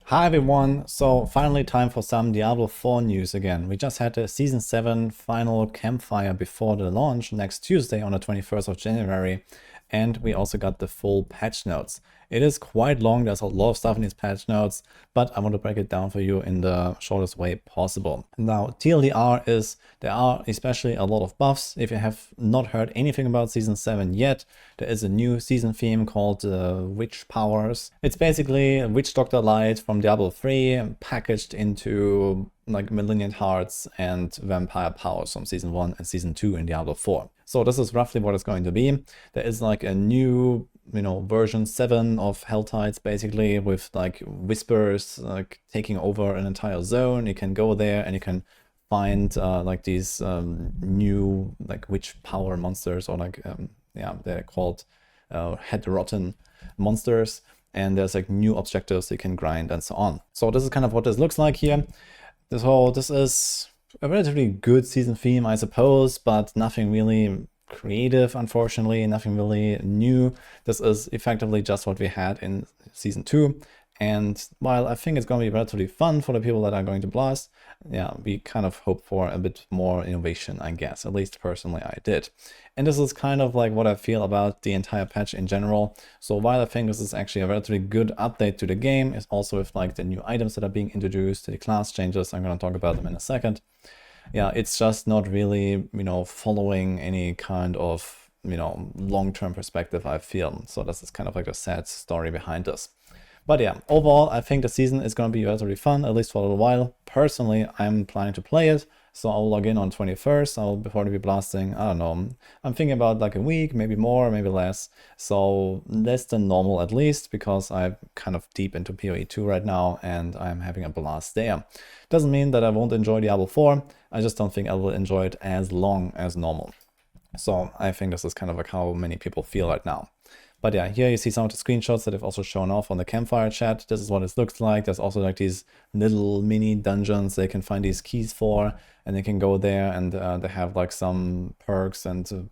Hi everyone, so finally time for some Diablo 4 news again. We just had the Season 7 final campfire before the launch next Tuesday on the 21st of January, and we also got the full patch notes. It is quite long, there's a lot of stuff in these patch notes, but I want to break it down for you in the shortest way possible. Now, TLDR is there are especially a lot of buffs. If you have not heard anything about Season 7 yet, there is a new season theme called Witch Powers. It's basically Witch Doctor Light from Diablo 3 packaged into like Malignant Hearts and Vampire Powers from Season 1 and Season 2 in Diablo 4. So this is roughly what it's going to be. There is like a new, version 7 of Helltides basically with like whispers like taking over an entire zone. You can go there and you can find like these new like witch power monsters, or like they're called head rotten monsters, and there's like new objectives you can grind and so on. So this is kind of what this looks like here. This is a relatively good season theme, I suppose, but nothing really creative, unfortunately, nothing really new. This is effectively just what we had in Season 2. And while I think it's going to be relatively fun for the people that are going to blast, yeah, we kind of hope for a bit more innovation, I guess. At least personally I did. And this is kind of like what I feel about the entire patch in general. So while I think this is actually a relatively good update to the game, it's also with like the new items that are being introduced, the class changes, I'm going to talk about them in a second. Yeah, it's just not really, following any kind of, long-term perspective, I feel. So this is kind of like a sad story behind this. But yeah, overall, I think the season is going to be relatively fun, at least for a little while. Personally, I'm planning to play it, so I'll log in on 21st. I'll probably be blasting, I don't know, I'm thinking about like a week, maybe more, maybe less. So less than normal at least, because I'm kind of deep into PoE 2 right now, and I'm having a blast there. Doesn't mean that I won't enjoy Diablo 4, I just don't think I will enjoy it as long as normal. So I think this is kind of like how many people feel right now. But yeah, here you see some of the screenshots that I've also shown off on the campfire chat. This is what it looks like. There's also like these little mini dungeons they can find these keys for, and they can go there, and they have like some perks and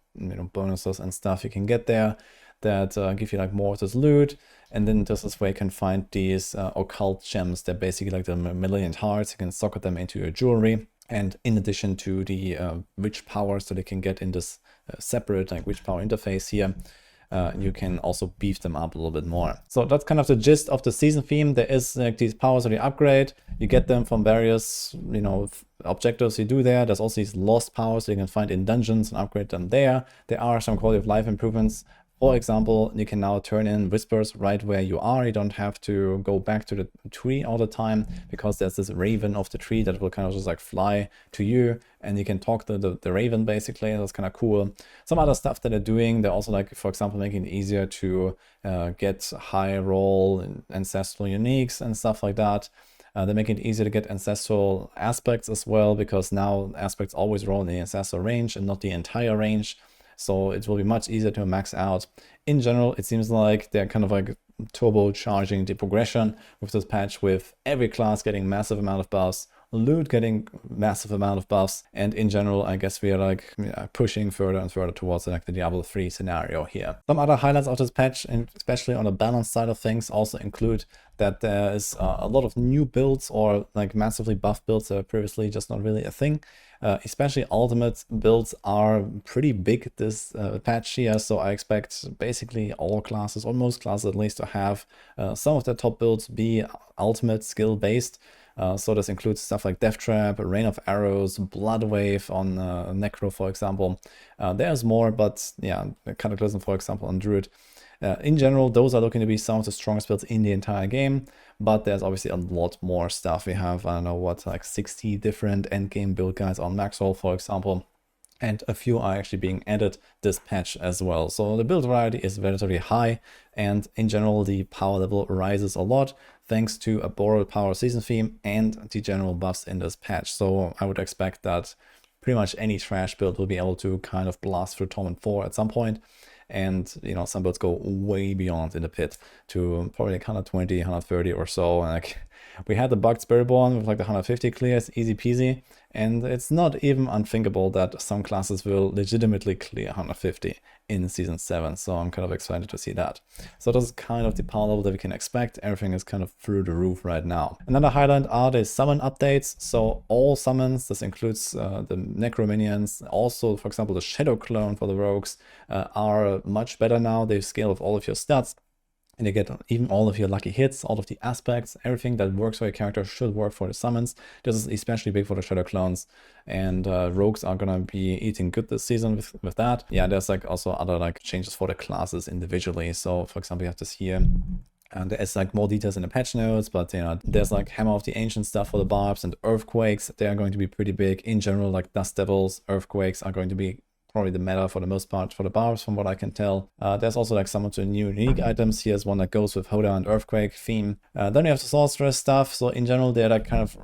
bonuses and stuff you can get there that give you like more of this loot. And then this is where you can find these occult gems. They're basically like the Malignant Hearts. You can socket them into your jewelry. And in addition to the witch powers that they can get in this separate like witch power interface here, you can also beef them up a little bit more. So that's kind of the gist of the season theme. There is like these powers that you upgrade. You get them from various, objectives you do there. There's also these lost powers that you can find in dungeons and upgrade them there. There are some quality of life improvements. For example, you can now turn in whispers right where you are. You don't have to go back to the tree all the time, because there's this raven of the tree that will kind of just like fly to you, and you can talk to the raven basically. That's kind of cool. Some other stuff that they're doing, they're also like, for example, making it easier to get high roll ancestral uniques and stuff like that. They're making it easier to get ancestral aspects as well, because now aspects always roll in the ancestral range and not the entire range. So it will be much easier to max out. In general, it seems like they're kind of like turbocharging the progression with this patch, with every class getting massive amount of buffs, loot getting massive amount of buffs, and in general, I guess we are like pushing further and further towards like the Diablo 3 scenario here. Some other highlights of this patch, and especially on the balance side of things, also include that there is a lot of new builds, or like massively buff builds that are previously just not really a thing. Especially ultimate builds are pretty big this patch here, so I expect basically all classes, or most classes at least, to have some of their top builds be ultimate skill based. So this includes stuff like Death Trap, Rain of Arrows, Blood Wave on Necro, for example. There's more, but yeah, Cataclysm, for example, on Druid. In general, those are looking to be some of the strongest builds in the entire game, but there's obviously a lot more stuff. We have, I don't know what, like 60 different endgame build guides on Maxwell, for example, and a few are actually being added this patch as well. So the build variety is relatively high, and in general, the power level rises a lot thanks to a borrowed power season theme and the general buffs in this patch. So I would expect that pretty much any trash build will be able to kind of blast through Torment 4 at some point. And some builds go way beyond in the pit to probably like 120, 130 or so. And like We had the bugged Spiritborn with like the 150 clears, easy peasy, and it's not even unthinkable that some classes will legitimately clear 150 in Season 7, so I'm kind of excited to see that. So this is kind of the power level that we can expect. Everything is kind of through the roof right now. Another highlight are the summon updates. So all summons, this includes the Necro minions, also for example the Shadow Clone for the rogues, are much better now. They scale with all of your stats. And you get even all of your lucky hits, all of the aspects, everything that works for your character should work for the summons. This is especially big for the Shadow Clones, and rogues are gonna be eating good this season with that. Yeah, there's like also other like changes for the classes individually. So for example, you have this here. And there's like more details in the patch notes, but you know, there's like Hammer of the Ancient stuff for the Barbs and Earthquakes. They are going to be pretty big. In general, like Dust Devils, Earthquakes are going to be probably the meta for the most part for the Barbs, from what I can tell. There's also like some of the new unique items. Here's one that goes with Hoda and Earthquake theme. Then we have the Sorceress stuff. So in general, they're like kind of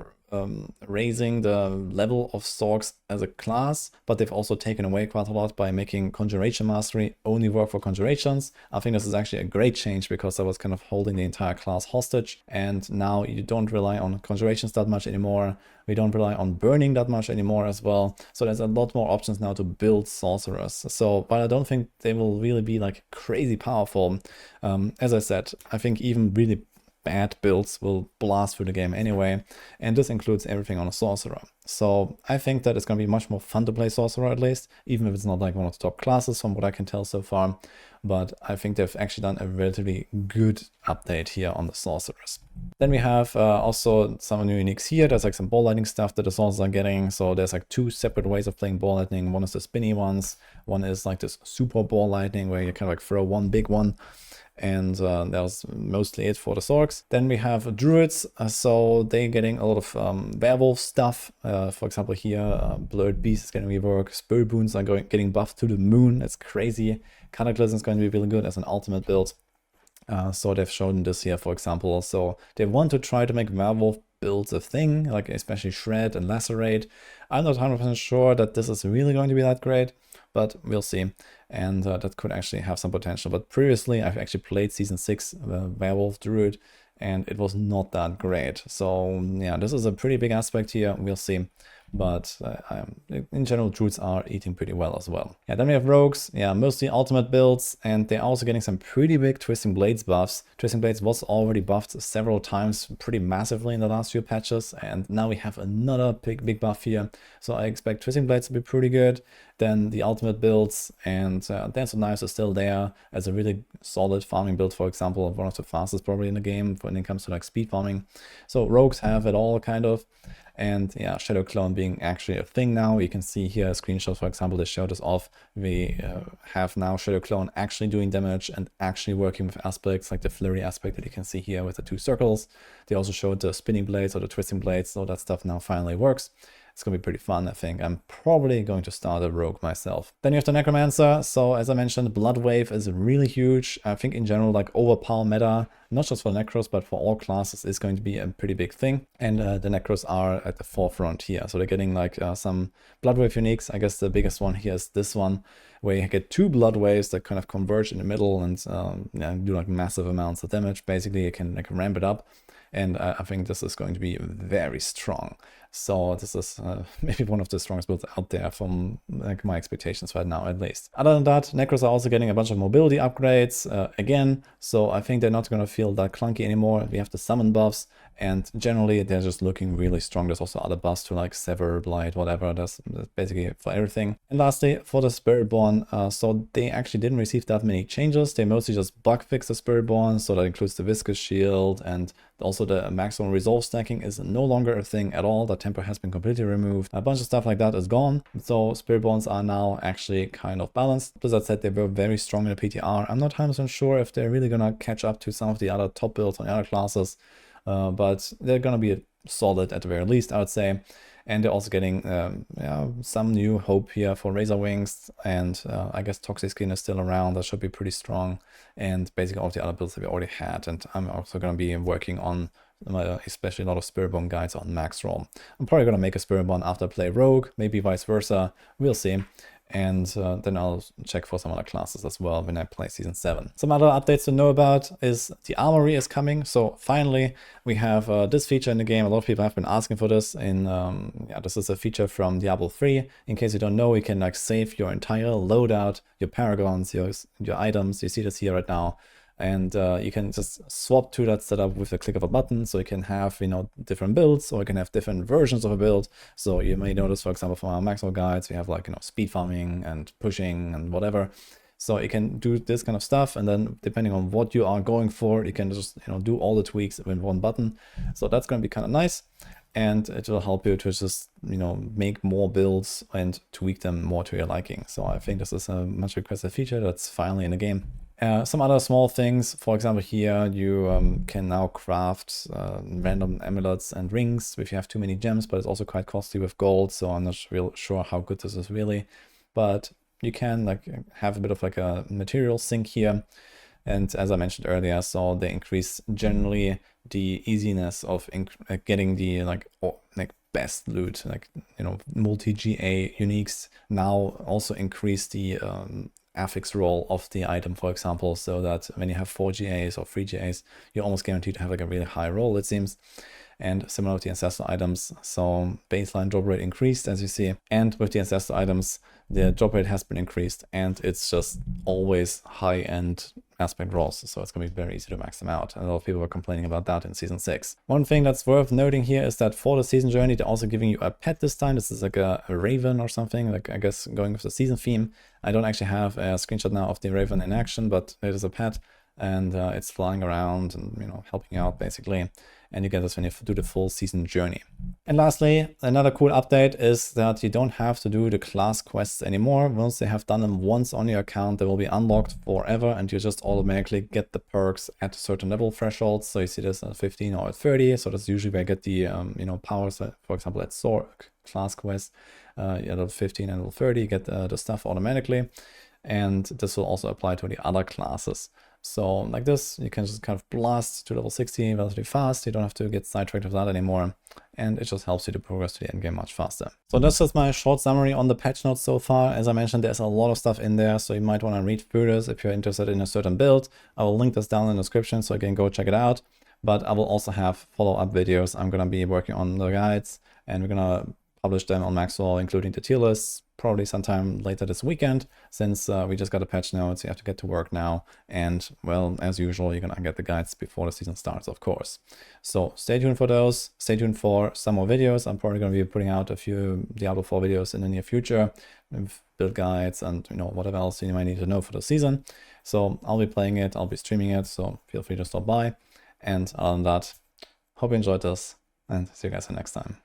raising the level of Sorcs as a class, but they've also taken away quite a lot by making Conjuration Mastery only work for Conjurations. I think this is actually a great change because I was kind of holding the entire class hostage, and now you don't rely on Conjurations that much anymore. We don't rely on burning that much anymore as well. So there's a lot more options now to build sorcerers. So, but I don't think they will really be like crazy powerful. As I said, I think even really bad builds will blast through the game anyway, and this includes everything on a sorcerer. So I think that it's going to be much more fun to play sorcerer, at least, even if it's not like one of the top classes from what I can tell so far. But I think they've actually done a relatively good update here on the sorcerers. Then we have also some new uniques here. There's like some ball lightning stuff that the sorcerers are getting. So there's like two separate ways of playing ball lightning. One is the spinny ones. One is like this super ball lightning where you kind of like throw one big one. And that was mostly it for the Sorcs. Then we have Druids, so they're getting a lot of werewolf stuff. For example, here, Blurred Beast is getting rework. Spirit Boons are getting buffed to the moon. That's crazy. Cataclysm is going to be really good as an ultimate build. So they've shown this here, for example. So they want to try to make werewolf builds a thing, like especially Shred and Lacerate. I'm not 100% sure that this is really going to be that great, but we'll see. And that could actually have some potential. But previously, I've actually played Season 6 Werewolf Druid, and it was not that great. So yeah, this is a pretty big aspect here. We'll see. But in general, Druids are eating pretty well as well. Yeah, then we have Rogues. Yeah, mostly ultimate builds, and they're also getting some pretty big Twisting Blades buffs. Twisting Blades was already buffed several times pretty massively in the last few patches, and now we have another big buff here. So I expect Twisting Blades to be pretty good. Then the ultimate builds, and Dance of Knives is still there as a really solid farming build, for example, one of the fastest probably in the game when it comes to like speed farming. So Rogues have it all kind of. And yeah, Shadow Clone being actually a thing now. You can see here a screenshot, for example, that showed us off. We have now Shadow Clone actually doing damage and actually working with aspects like the flurry aspect that you can see here with the two circles. They also showed the spinning blades or the twisting blades, so that stuff now finally works. It's going to be pretty fun, I think. I'm probably going to start a rogue myself. Then you have the Necromancer. So as I mentioned, Blood Wave is really huge. I think in general, like overpower meta, not just for Necros, but for all classes is going to be a pretty big thing. And the Necros are at the forefront here. So they're getting like some Blood Wave uniques. I guess the biggest one here is this one, where you get two Blood Waves that kind of converge in the middle and do like massive amounts of damage. Basically, you can like ramp it up. And I think this is going to be very strong. So this is maybe one of the strongest builds out there from like my expectations right now, at least. Other than that, Necros are also getting a bunch of mobility upgrades again. So I think they're not going to feel that clunky anymore. We have the summon buffs, and generally they're just looking really strong. There's also other buffs to like Sever, Blight, whatever. That's basically for everything. And lastly, for the Spiritborn, so they actually didn't receive that many changes. They mostly just bug fixed the Spiritborn. So that includes the Viscous Shield, and also the maximum resolve stacking is no longer a thing at all. The temper has been completely removed. A bunch of stuff like that is gone. So Spiritborns are now actually kind of balanced. Blizzard said they were very strong in the PTR. I'm not 100% sure if they're really gonna catch up to some of the other top builds on the other classes, but they're gonna be solid at the very least, I would say. And they're also getting some new hope here for Razor Wings, and I guess Toxic Skin is still around. That should be pretty strong, and basically all of the other builds that we already had. And I'm also going to be working on especially a lot of Spiritborn guides on max roll. I'm probably going to make a Spiritborn after I play Rogue, maybe vice versa. We'll see. and then I'll check for some other classes as well when I play Season 7. Some other updates to know about is the Armory is coming. So finally, we have this feature in the game. A lot of people have been asking for this. This is a feature from Diablo 3. In case you don't know, you can like save your entire loadout, your paragons, your items. You see this here right now. And you can just swap to that setup with the click of a button. So you can have, different builds, or you can have different versions of a build. So you may notice, for example, from our Maxwell guides, we have like, speed farming and pushing and whatever. So you can do this kind of stuff. And then depending on what you are going for, you can just, do all the tweaks with one button. So that's going to be kind of nice. And it will help you to just, make more builds and tweak them more to your liking. So I think this is a much requested feature that's finally in the game. Some other small things, for example, here you can now craft random amulets and rings if you have too many gems, but it's also quite costly with gold, so I'm not real sure how good this is really. But you can like have a bit of like a material sink here. And as I mentioned earlier, so they increase generally the easiness of getting the best loot, multi-GA uniques. Now also increase the affix roll of the item, for example, so that when you have 4 GAs or 3 GAs, you're almost guaranteed to have like a really high roll, it seems. And similar with the ancestral items, so baseline drop rate increased, as you see, and with the ancestral items, the drop rate has been increased, and it's just always high-end aspect rolls, so it's going to be very easy to max them out. And a lot of people were complaining about that in Season 6. One thing that's worth noting here is that for the season journey, they're also giving you a pet this time. This is like a raven or something, like I guess going with the season theme. I don't actually have a screenshot now of the raven in action, but it is a pet, and it's flying around and helping out basically. And you get this when you do the full season journey. And lastly, another cool update is that you don't have to do the class quests anymore. Once they have done them once on your account, they will be unlocked forever, and you just automatically get the perks at certain level thresholds. So you see this at 15 or at 30. So that's usually where I get the powers. For example, at Sorc class quest, at level 15 and level 30, you get the stuff automatically. And this will also apply to the other classes. So like this, you can just kind of blast to level 60 relatively fast. You don't have to get sidetracked with that anymore. And it just helps you to progress to the end game much faster. So that's just my short summary on the patch notes so far. As I mentioned, there's a lot of stuff in there, so you might want to read through this if you're interested in a certain build. I will link this down in the description so you can go check it out. But I will also have follow-up videos. I'm going to be working on the guides, and we're going to publish them on Maxwell, including the tier lists, probably sometime later this weekend, since we just got a patch notes. You have to get to work now. And well, as usual, you're going to get the guides before the season starts, of course. So stay tuned for those. Stay tuned for some more videos. I'm probably going to be putting out a few Diablo 4 videos in the near future with build guides and whatever else you might need to know for the season. So I'll be playing it, I'll be streaming it, so feel free to stop by. And other than that, hope you enjoyed this, and see you guys next time.